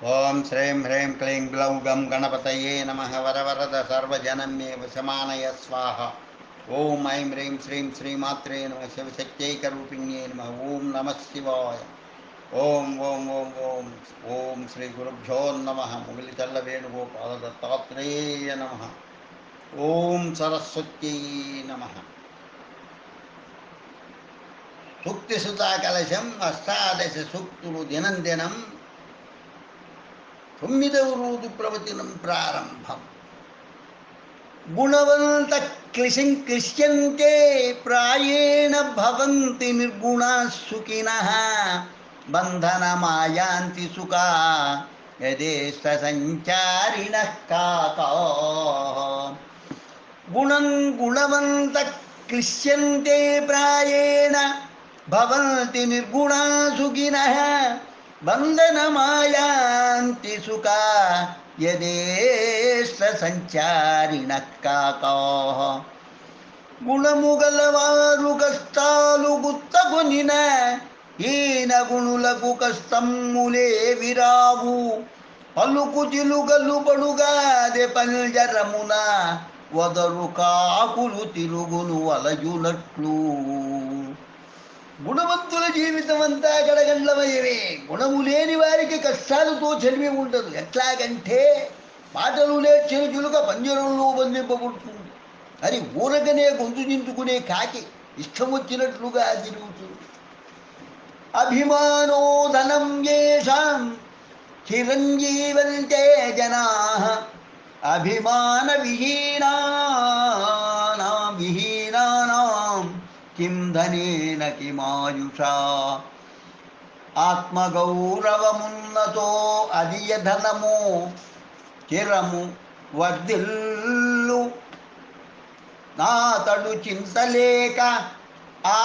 ఓం శ్రీం హ్రీం క్లీం గ్లౌ గం గణపతయే నమః వరవరద సర్వజనమే వశమానయ స్వాహ. ఓం ఐం హ్రీం శ్రీం శ్రీమాత్రే నమః శివశక్త్యైకరూపిణ్యే నమః. ఓం నమః శివాయ. ఓం ఓం ఓం ఓం ఓం శ్రీ గురుభ్యో నమః. ముగిలిచల్ల వేణుగోపాల దత్తాత్రేయ నమః. ఓం సరస్వత్యై నమః. సూక్తి సుతా కలశం అష్టాదశ సూక్తులు దినం 9వ రోజు ప్రవచనం ప్రారంభం. గుణవంత క్లిశ్యంతే ప్రాయేణ భవంతి నిర్గుణా సుఖినః బంధనమాయాంతి సుఖా యదేష్ట సంచారిణః కాకాః. గుణవంత క్లిశ్యంతే ప్రాయేణ భవంతి నిర్గుణా సుఖినః బంధనమాయాంతి సుఖా యదేష్ట సంచారిణః కాకాః. గుణము గలవారు కష్టాలు గుత్తకొనిన ఈన గుణులకు కష్టములే విరావు. పలుకు చిలుకలు పడుగాదే పంజరమున వదరు కాకులు తిరుగును వలయునట్లు. గుణవంతుల జీవితం అంతా గడగండ్లమయమే. గుణము లేని వారికి కష్టాలతో చలిమి ఉండదు. ఎట్లాగంటే మాటలు నేర్చిన చిలుక పంజరంలో బంధింపబడుతుంది. అది ఊరగనే గొంతు చించుకునే కాకి ఇష్టం వచ్చినట్లుగా తిరుగుతుంది. అభిమానో ధనం యేషాం చిరంజీవంతే జనాః అభిమాన విహీనానాం కిం ధనేన కిమాయుషా. ఆత్మగౌరవమున్నతో అదియ ధనము చిరము వర్ధిల్లు. నాతడు చింతలేక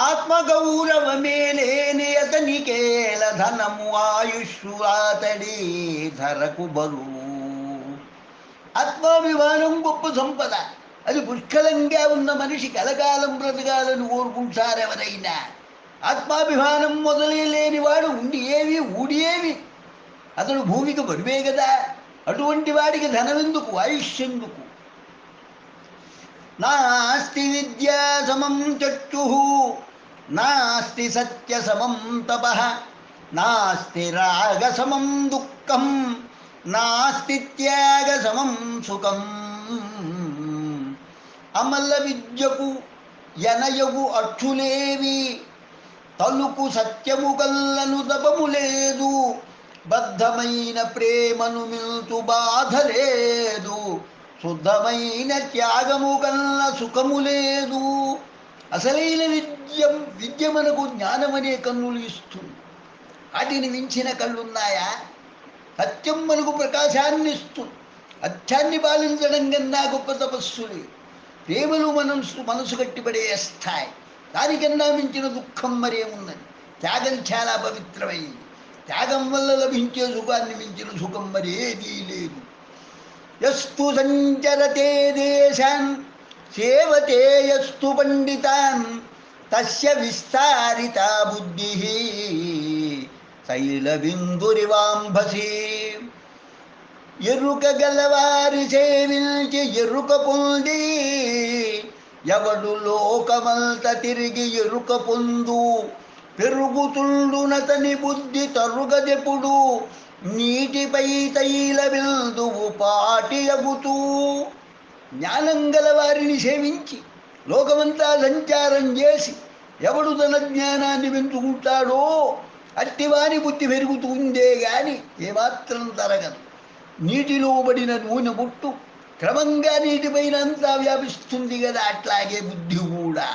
ఆత్మగౌరవమే లేని అతనికేల ధనము ఆయుష్షు అతడి ధరకు బరువు. ఆత్మాభిమానం గొప్ప సంపద. అది పుష్కలంగా ఉన్న మనిషి కలకాలం బ్రతకాలని కోరుకుంటారెవరైనా. ఆత్మాభిమానం మొదలే లేనివాడు ఉండి ఏవి ఊడి ఏవి, అతడు భూమికి బరువే కదా. అటువంటి వాడికి ధనమెందుకు, ఆయుష్యందుకు. నాస్తి విద్యా సమం చక్షుః నాస్తి సత్య సమం తపః నాస్తి రాగ సమం దుఃఖం నాస్తి త్యాగ సమం సుఖం. అమల విద్యకు ఎనయగు అక్షులేవి తలుపు సత్యము కల్లను దపము లేదు. బద్ధమైన ప్రేమను మిల్చు బాధ లేదు. శుద్ధమైన త్యాగము కల్ల సుఖము లేదు. అసలైన విద్య మనకు జ్ఞానమనే కన్నులు ఇస్తుంది. వాటిని మించిన కళ్ళున్నాయా? సత్యం మనకు ప్రకాశాన్ని ఇస్తుంది. అత్యాన్ని పాలించడం కన్నా గొప్ప తపస్సులే. ప్రేమలు మనసు కట్టిపడేస్తాయి. దానికన్నా మించిన దుఃఖం మరేమున్నది? త్యాగం చాలా పవిత్రమైంది. త్యాగం వల్ల లభించే సుఖాన్ని మించిన సుఖం మరేదీ లేదు. యస్తు సంచరతే దేశాన్ సేవతే యస్తు పండితాన్ తస్య విస్తారిత బుద్ధి శైలబిందురివాంభసి. ఎరుక గలవారి సేవించి ఎరుక పొంది ఎవడు లోకమంత తిరిగి ఎరుక పొందు. పెరుగుతుండునతని బుద్ధి తరుగదెప్పుడు నీటిపై తైల బిందువు పాటి అగుతూ. జ్ఞానం గలవారిని సేవించి లోకమంతా సంచారం చేసి ఎవడు తన జ్ఞానాన్ని పెంచుకుంటాడో అట్టివాని బుద్ధి పెరుగుతుందే గాని ఏమాత్రం తరగదు. నీటిలో పడిన నూనె బుట్టు క్రమంగా నీటిపైన అంతా వ్యాపిస్తుంది కదా, అట్లాగే బుద్ధి కూడా.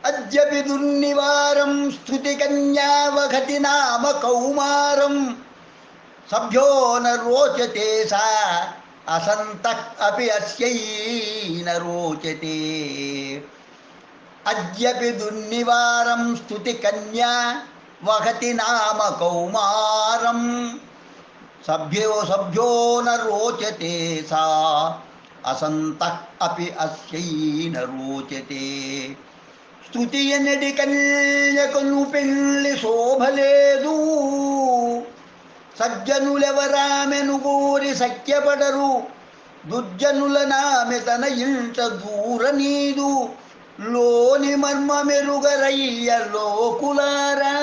అద్యపి దుర్నివారం స్తుతి కన్యావఘతి నామ కౌమారం సభ్యో న రోచతే సా అసంతః అపి అస్యై న రోచతే. అద్యపి దుర్నివారం స్తుతి కన్యా వహతి నామ కౌమారం సభ్యో న రోచతే సా అసంతః అపి అస్యై న రోచతే. స్తుతి ఎన్నడి కన్యకను పెళ్ళి శోభలేదు. సజ్జనులెవరామెను గోరి సఖ్యపడరు, దుర్జనులనామె తన ఇంట దూరనీదు, లోని మర్మమెరుగరయ్య లోకులారా.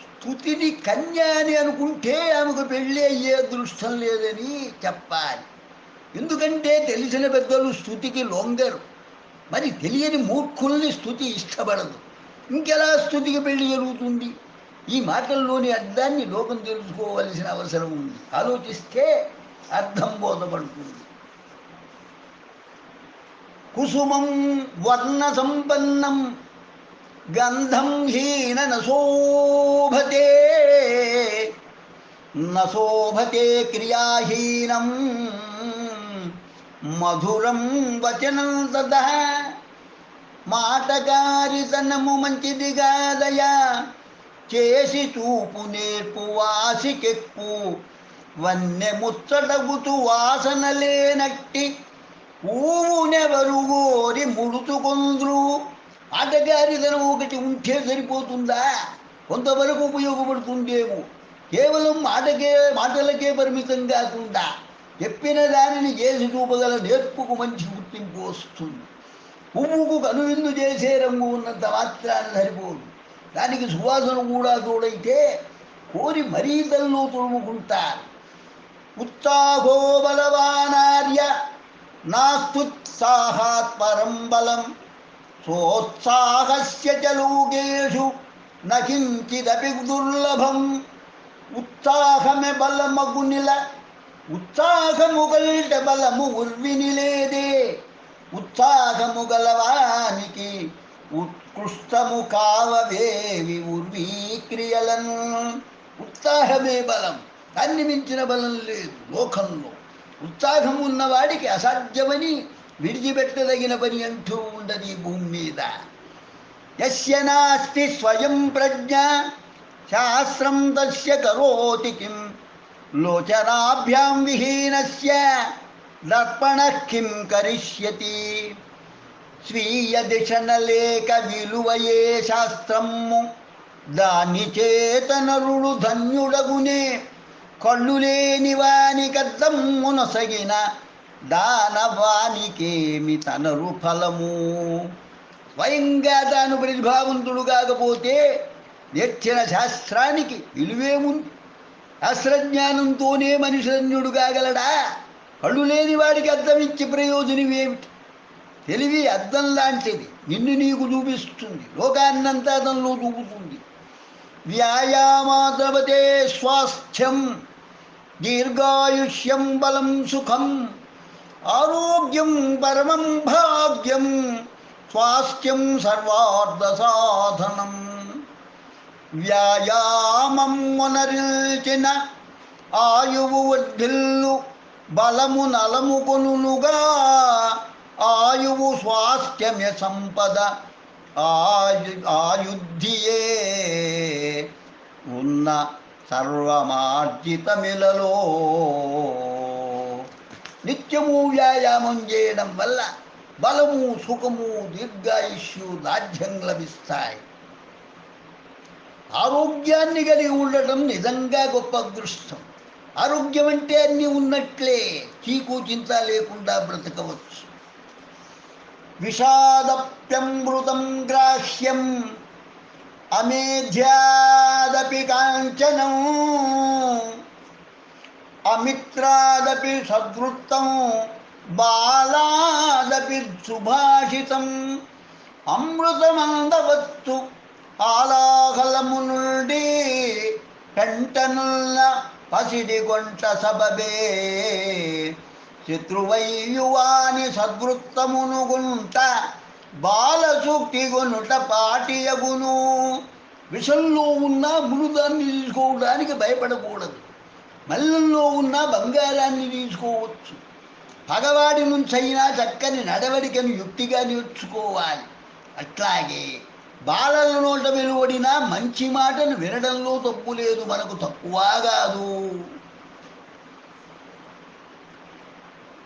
స్తుతిని కన్య అని అనుకుంటే ఆమెకు పెళ్ళి అయ్యే అదృష్టం లేదని చెప్పాలి. ఎందుకంటే తెలిసిన పెద్దలు స్తుతికి లొంగరు, మరి తెలియని మూర్ఖుల్ని స్తుతి ఇష్టపడదు. ఇంకెలా స్తుతికి పెళ్లి జరుగుతుంది? ఈ మాటల్లోని అర్థాన్ని లోకం తెలుసుకోవలసిన అవసరం ఉంది. ఆలోచిస్తే అర్థం బోధపడుతుంది. కుసుమం వర్ణ సంపన్నం గంధం హీన నశోభతే, నశోభతే క్రియాహీనం మధురం వచనం తదా. మాటగారితనము మంచిది కాదయా, చేసి చూపు నేర్పు వాసికెక్కు, వన్నె ముచ్చటగుతు వాసన లేనట్టి పువ్వునెవరు గోరి ముడుచుకొంద్రు. ఆటగారితనం ఒకటి ఉంటే సరిపోతుందా? కొంతవరకు ఉపయోగపడుతుందేమో. కేవలం మాటలకే పరిమితం కాకుండా చెప్పిన దానిని చేసి చూపగల నేర్పుకు మంచి గుర్తింపు వస్తుంది. పువ్వుకు కనువిందు చేసే రంగు ఉన్నంత మాత్రాన సరిపోదు, దానికి సువాసన కూడా తోడైతే కోరి మరీ తల్లో తొడుముకుంటారు. ఉత్సాహో బలవానార్య నాస్తుత్సాహాత్ పరం బలం, సోత్సాహస్య చ లోకేషు నకించిదపి దుర్లభం. ఉత్సాహమే బలమగునిల, ఉత్సాహము గల్ట బలము ఉర్వినిలేదే, ఉత్సాహము గలవానికి ఉత్కృష్టము కావవేవి ఉర్వీక్రియలను. ఉత్సాహమే బలం, దాన్ని మించిన బలం లేదు లోకంలో. ఉత్సాహం ఉన్నవాడికి అసాధ్యమని విడిచిపెట్టదగిన పని అంటూ ఉండదు ఈ భూమి మీద. యస్య నాస్తి స్వయం ప్రజ్ఞ శాస్త్రం తస్య కరోతి కిం, లోచనాభ్యాం విహీనస్య దర్పణః కిం కరిష్యతి. స్వీయ దిశన లేక విలువయే శాస్త్రము, దాని చేతనరుడు ధన్యుడగునే. కళ్ళు లేని వానికద్దమ్మునొసగిన దానవానికేమి తనరు ఫలము. స్వయంగా తాను ప్రతిభావంతుడు కాకపోతే నేర్చిన శాస్త్రానికి విలువేముంది? శాస్త్రజ్ఞానంతోనే మనిషి ధన్యుడు కాగలడా? కళ్ళు లేని వాడికి అద్దం ఇచ్చి ప్రయోజనం ఏమిటి? తెలివి అద్దం లాంటిది, నిన్ను నీకు చూపిస్తుంది, లోకాన్నంతా అద్దంలో చూపుతుంది. వ్యాయామాద్రవతే స్వాస్థ్యం దీర్ఘాయుష్యం బలం సుఖం, ఆరోగ్యం పరమం భాగ్యం స్వాస్థ్యం సర్వార్థ సాధనం. వ్యాయామం మొనరిల్చిన ఆయువు వర్ధిల్లు, బలము నలము కొనులుగా ఆయువు స్వాస్థ్యమే సంపద. ఆయుధ్యే ఉన్న సర్వమార్జితమిలలో. నిత్యము వ్యాయామం చేయడం వల్ల బలము, సుఖము, దీర్ఘాయుష్యు, రాజ్యం లభిస్తాయి. ఆరోగ్యాన్ని కలిగి ఉండటం నిజంగా గొప్ప అదృష్టం. ఆరోగ్యం అంటే అన్నీ ఉన్నట్లే, చీకు చింత లేకుండా బ్రతకవచ్చు. విషాదప్యమృతం గ్రాహ్యం అమేధ్యాదపి కాంచనం, అమిత్రాదపి సద్వృత్తం బాలాదపి సుభాషితం. అమృతమందవత్తు ఆలాహలము నుండి కంటనున్న పసిడి గొంట సబబే. శత్రువైయువాని సద్వృత్తమును గుంట బాలసూక్తి గొనుట పాటియగును. విషంలో ఉన్న మునుదాన్ని తీసుకోవడానికి భయపడకూడదు, మల్లెల్లో ఉన్న బంగారాన్ని తీసుకోవచ్చు. పగవాడి నుంచైనా చక్కని నడవడికను యుక్తిగా నేర్చుకోవాలి. అట్లాగే బాలల నోట వెలువడిన మంచి మాటను వినడంలో తప్పు లేదు, మనకు తక్కువ కాదు.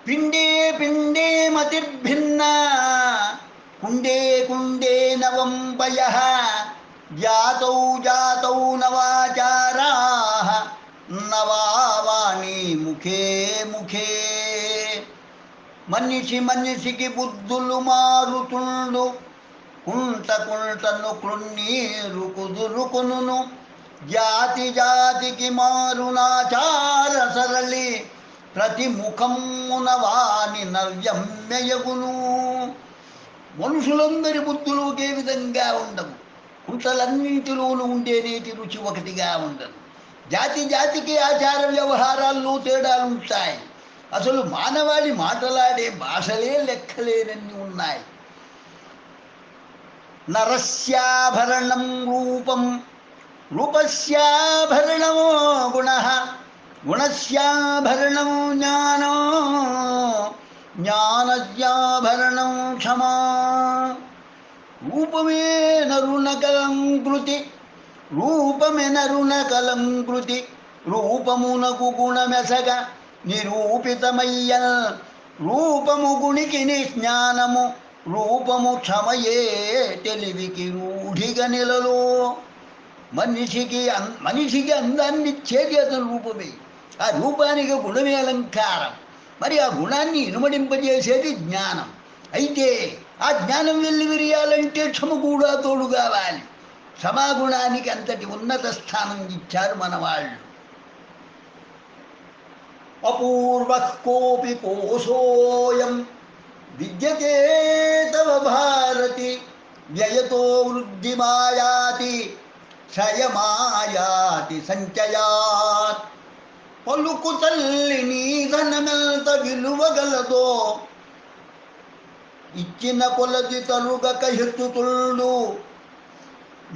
పిండే పిండే మతిర్భిన్న కుండే కుండే నవంపయ. జాతౌ జాతౌ నవాచారా మనిషి మనిషికి బుద్ధులు మారుతుండు, కుంట కుంటను కృన్నీరు కుదురుకొనును, జాతి జాతికి మారునాచార సరళి, ప్రతి ముఖమున వాని నవ్యమ్యయగును. మనుషులందరి బుద్ధులు ఒకే విధంగా ఉండవు. కుంటలన్నింటిలోనూ ఉండే నీటి రుచి ఒకటిగా ఉండదు. జాతి జాతికి ఆచార వ్యవహారాల్లో తేడాలుంటాయి. అసలు మానవాళి మాట్లాడే భాషలే లెక్కలేనన్ని ఉన్నాయి. నరస్యాభరణం రూపం, రూపస్యాభరణమో గుణః, గుణస్యాభరణం జ్ఞానం, జ్ఞానస్యాభరణం క్షమా. రూపమే నరునకలంకృతి, రూపమే నరునకలంకృతి, రూపమునకు గుణమెసగ నిరూపితమయ్య, రూపము గుణికి జ్ఞానము, రూపము క్షమయే తెలివికి రూఢిగా నెలలో. మనిషికి అందాన్ని ఇచ్చేది అతని రూపమే. ఆ రూపానికి గుణమే అలంకారం. మరి ఆ గుణాన్ని ఇనుమడింపజేసేది జ్ఞానం. అయితే ఆ జ్ఞానం వెళ్ళి విరియాలంటే క్షమ కూడా తోడు కావాలి. క్షమాగుణానికి అంతటి ఉన్నత స్థానం ఇచ్చారు మన వాళ్ళు. అపూర్వ కోపి కోశోయం విద్యతే తవ భారతి, వ్యయతో వృద్ధిమాయాతి క్షయమాయాతి సంచయాత్. పలుకు తల్లి నీ ధనమెంత విలువగలదో, ఇచ్చిన కొలది తరుగక హెచ్చుతుళ్ళు,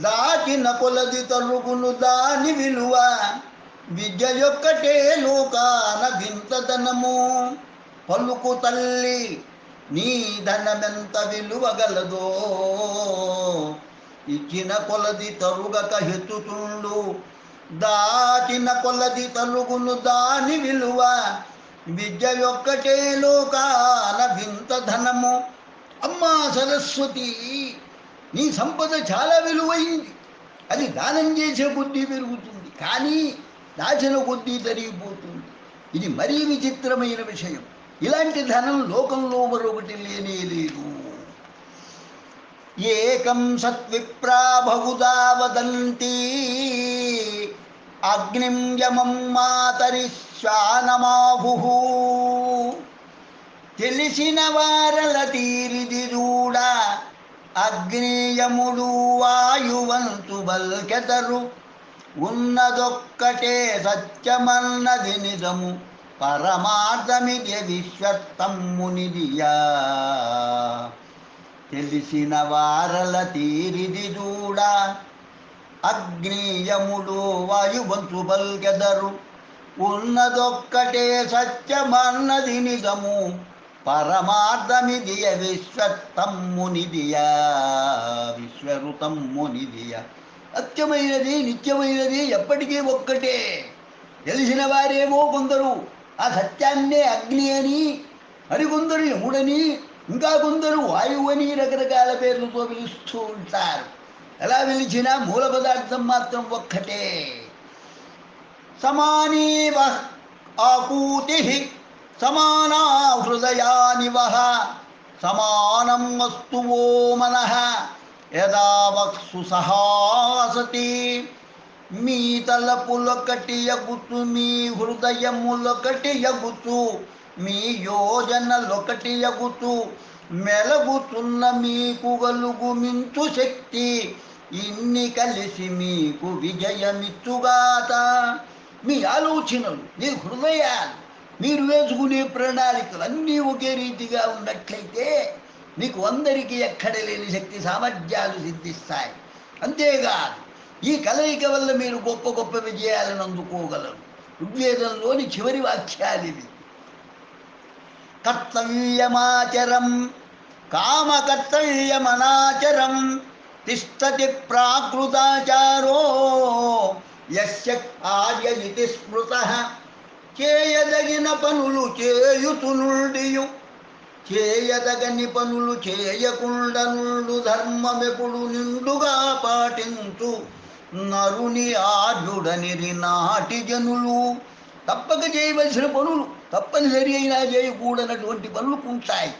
దాచిన కొలది తరుగును దాని విలువ, విద్య యొక్కటే లోకాన వింతధనము. పలుకు తల్లి నీ ధనమెంత విలువగలదో, ఇచ్చిన కొలది తరుగక హెచ్చుతుండు, దాచిన కొలది తరుగును దాని విలువ, విద్య యొక్కటే లోకాన వింతధనము. అమ్మా సరస్వతి, నీ సంపద చాలా విలువైంది. అది దానం చేసే కొద్దీ పెరుగుతుంది, కానీ దాచిన కొద్దీ తరిగిపోతుంది. ఇది మరీ విచిత్రమైన విషయం. ఇలాంటి ధనం లోకంలో మరొకటి లేనే లేదు. ఏకం సత్విప్రా బహుదా వదంతి, అగ్నిం యమం మాతరిశ్వానమాహుః. తెలిసిన వారల తీరిది చూడ, అగ్నియముడు వాయువంతు బల్కెదరు. ఉన్నదొక్కటే సత్యమన్నది నిజము, పరమార్థమిది విశ్వత్తమ్మునిదియా. తెలిసిన వారల తీరిది చూడ, అగ్నియముడు వాయువంతు బల్కెదరు. ఉన్నదొక్కటే సత్యమన్నది నిజము, పరమార్థమిదియ విశ్వత్తమ్మునిదియా. విశ్వరుతమ్మునిదియా. సత్యమైనది, నిత్యమైనది ఎప్పటికీ ఒక్కటే. తెలిసిన వారేమో కొందరు ఆ సత్యాన్నే అగ్ని అని, మరికొందరు యముడని, ఇంకా కొందరు వాయువు అని రకరకాల పేర్లతో పిలుస్తూ ఉంటారు. ఎలా పిలిచినా మూల పదార్థం మాత్రం ఒక్కటే. సమానీవ ఆకూతి సమానా హృదయానివః, సమానం వస్తువో మనః యదా వక్షు సహాసతి. మీ తలపులొకటి యగుతు, మీ హృదయములొకటి యగుతు, మీ యోజనలొకటి యగుతు, మెలగుతున్న మీకు గలుగు మించు శక్తి, ఇన్ని కలిసి మీకు విజయమిచ్చుగాత. మీ ఆలోచనలు, మీ హృదయాలు, మీరు వేసుకునే ప్రణాళికలు అన్నీ ఒకే రీతిగా ఉన్నట్లయితే మీకు అందరికీ ఎక్కడ లేని శక్తి సామర్థ్యాలు సిద్ధిస్తాయి. అంతేకాదు, ఈ కలయిక వల్ల మీరు గొప్ప గొప్ప విజయాలను అందుకోగలరు. ఋగ్వేదంలోని చివరి వాక్యాలివి. కర్తవ్యమాచరం కామకర్తవ్యమనాచరం, తిష్టతి ప్రాకృతాచారో యస్య ఆర్య ఇతి స్మృతః. చేయదగిన పనులు చేయుతునుడియు, చేయదగని పనులు చేయకుండనుడు, ధర్మమెప్పుడు నిండుగా పాటించు నరుని ఆర్యుడనిరి నాటి జనులు. తప్పక చేయవలసిన పనులు తప్పనిసరి అయినా చేయకూడనటువంటి పనులు ఉంటాయి.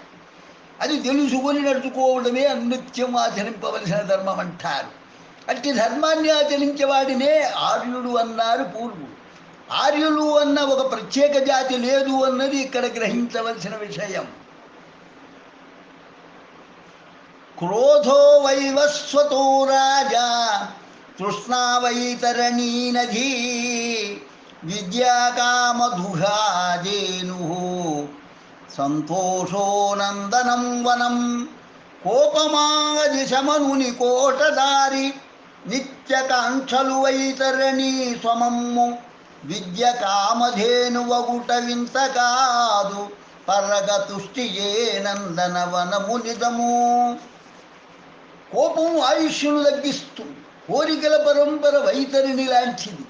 అది తెలుసుకొని నడుచుకోవడమే అనిత్యం ఆచరింపవలసిన ధర్మం అంటారు. అట్టి ధర్మాన్ని ఆచరించేవాడినే ఆర్యుడు అన్నారు పూర్వులు. ఆర్యులు అన్న ఒక ప్రత్యేక జాతి లేదు అన్నది ఇక్కడ గ్రహించవలసిన విషయం. క్రోధో వైవస్వతో రాజా తృష్ణా వైతరణీ నదీ విద్యాకామధుఘాజేను సంతోషో నందనం వనం కోపమాది శమనుని కోటదారి నిత్యకాంక్షలు వైతరణి స్వమమ్ము విద్య కామధేనువగుట వింత కాదు పరగ తుష్టియే నందనవనము నిజము. కోపం ఆయుష్యును తగ్గిస్తుంది. కోరికల పరంపర వైతరిణి లాంటిది.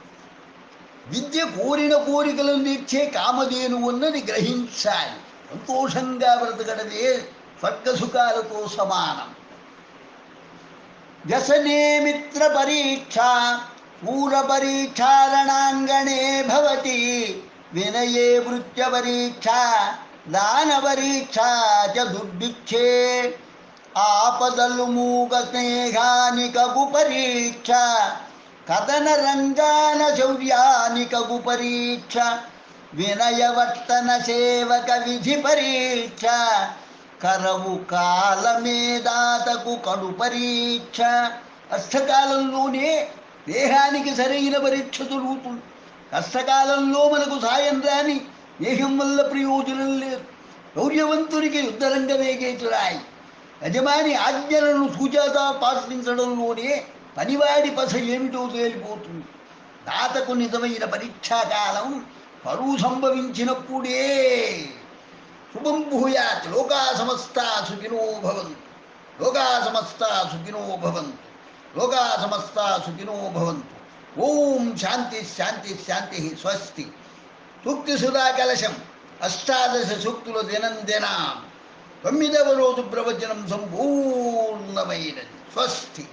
విద్య కోరిన కోరికలను తీర్చే కామధేను ఉన్నది గ్రహించాలి. సంతోషంగా బ్రతకడమే స్వర్గసుఖాలతో సమానం. వ్యసనే మిత్ర పరీక్ష పూర పరీక్షారణాంగణే భవతి వినయే వృత్య పరీక్ష దాన పరీక్ష చ దుర్భిక్షే ఆపదలు మూగ స్నేహానికగు పరీక్ష కథన రంగాన శౌర్యానికగు పరీక్ష వినయవర్తన సేవక విధి పరీక్ష కరవు కాలమేదాతకు కడు పరీక్ష. కష్టకాలంలోనే దేహానికి సరైన పరీక్ష జరుగుతుంది. కష్టకాలంలో మనకు సాయం రాని దేహం వల్ల ప్రయోజనం లేదు. శౌర్యవంతునికి యుద్ధరంగమే గేటురాయి. యజమాని ఆజ్ఞలను సూచాగా పాటించడంలోనే పనివాడి పస ఏమిటో తేలిపోతుంది. దాతకు నిజమైన పరీక్షాకాలం కరువు సంభవించినప్పుడే. శుభం భూయాత్. లోకా సమస్తా సుఖినో భవంతు. లోకా సమస్తా సుఖినో భవంతు. లోకా సమస్తా సుఖినో భవంతు. ఓం శాంతి శాంతి శాంతి. స్వస్తి. సూక్తి సుధా కలశం 18 సూక్తుల దినం 9వ రోజు ప్రవచనం సంపూర్ణమైనది. స్వస్తి.